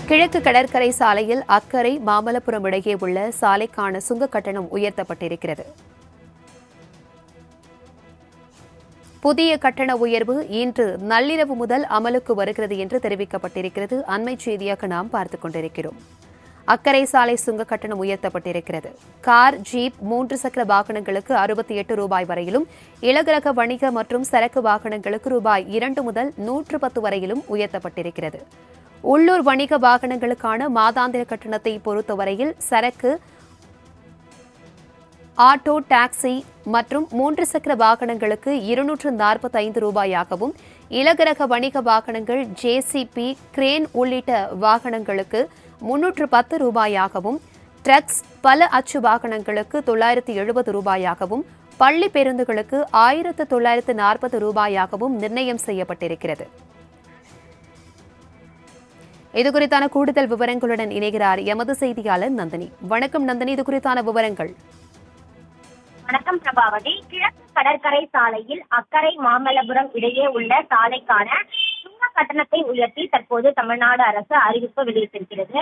கிழக்கு கடற்கரை சாலையில் அக்கரை மாமல்லபுரம் இடையே உள்ள சாலைக்கான சுங்க கட்டணம் உயர்த்தப்பட்டிருக்கிறது. புதிய கட்டண உயர்வு இன்று நள்ளிரவு முதல் அமலுக்கு வருகிறது என்று தெரிவிக்கப்பட்டிருக்கிறது. அண்மை செய்தியாக நாம் பார்த்துக் கொண்டிருக்கிறோம். அக்கரை சாலை சுங்க கட்டணம் உயர்த்தப்பட்டிருக்கிறது. கார், ஜீப், 3 சக்கர வாகனங்களுக்கு ₹68 வரையிலும், இலகுரக வணிக மற்றும் சரக்கு வாகனங்களுக்கு ₹2 முதல் 110 வரையிலும் உயர்த்தப்பட்டிருக்கிறது. உள்ளூர் வணிக வாகனங்களுக்கான மாதாந்திர கட்டணத்தை பொறுத்தவரையில் சரக்கு, ஆட்டோ, டாக்ஸி மற்றும் 3 சக்கர வாகனங்களுக்கு ₹245 இலகுரக வணிக வாகனங்கள், ஜேசிபி, கிரேன் உள்ளிட்ட வாகனங்களுக்கு ₹310 ட்ரக்ஸ், பல அச்சு வாகனங்களுக்கு ₹970 பள்ளி பேருந்துகளுக்கு ₹1940 நிர்ணயம் செய்யப்பட்டிருக்கிறது. இதுகுறித்தான கூடுதல் விவரங்களுடன் இணைகிறார் எமது செய்தியாளர் நந்தினி. வணக்கம் நந்தினி, இது குறித்தான விவரங்கள். வணக்கம் பிரபாவதி. கிழக்கு கடற்கரை சாலையில் அக்கரை மாமல்லபுரம் இடையே உள்ள சாலைக்கான சுங்க கட்டணத்தை உயர்த்தி தற்போது தமிழ்நாடு அரசு அறிவிப்பு வெளியிட்டிருக்கிறது.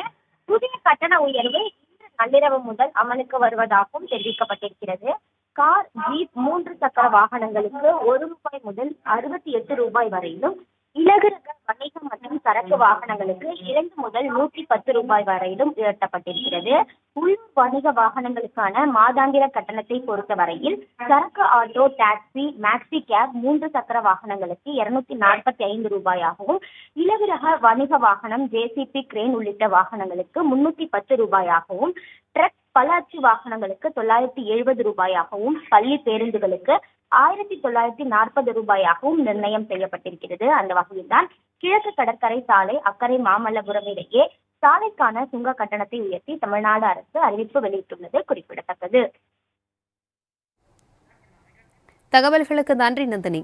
புதிய கட்டண உயர்வு இன்று நள்ளிரவு முதல் அமலுக்கு வருவதாகவும் தெரிவிக்கப்பட்டிருக்கிறது. கார், ஜீப், 3 சக்கர வாகனங்களுக்கு ₹1 முதல் ₹68 வரையிலும், இலகுரக வணிக மற்றும் சரக்கு வாகனங்களுக்கு ₹2 முதல் ₹110 வரையிலும் உயர்த்தப்பட்டிருக்கிறது. உள்ளூர் வணிக வாகனங்களுக்கான மாதாந்திர கட்டணத்தை பொறுத்தவரையில் சரக்கு ஆட்டோ, டாக்ஸி, மேக்ஸி கேப், 3 சக்கர வாகனங்களுக்கு ₹245 இலகுரக வணிக வாகனம், ஜேசிபி, கிரேன் உள்ளிட்ட வாகனங்களுக்கு ₹310 ட்ரக், பல அச்சு வாகனங்களுக்கு ₹970 பள்ளி பேருந்துகளுக்கு ₹1940 நிர்ணயம் செய்யப்பட்டிருக்கிறது. அந்த வகையில்தான் கிழக்கு கடற்கரை சாலை அக்கரை மாமல்லபுரம் இடையே சாலைக்கான சுங்க கட்டணத்தை உயர்த்தி தமிழ்நாடு அரசு அறிவிப்பு வெளியிட்டுள்ளது குறிப்பிடத்தக்கது. தகவல்களுக்கு நன்றி நந்தினி.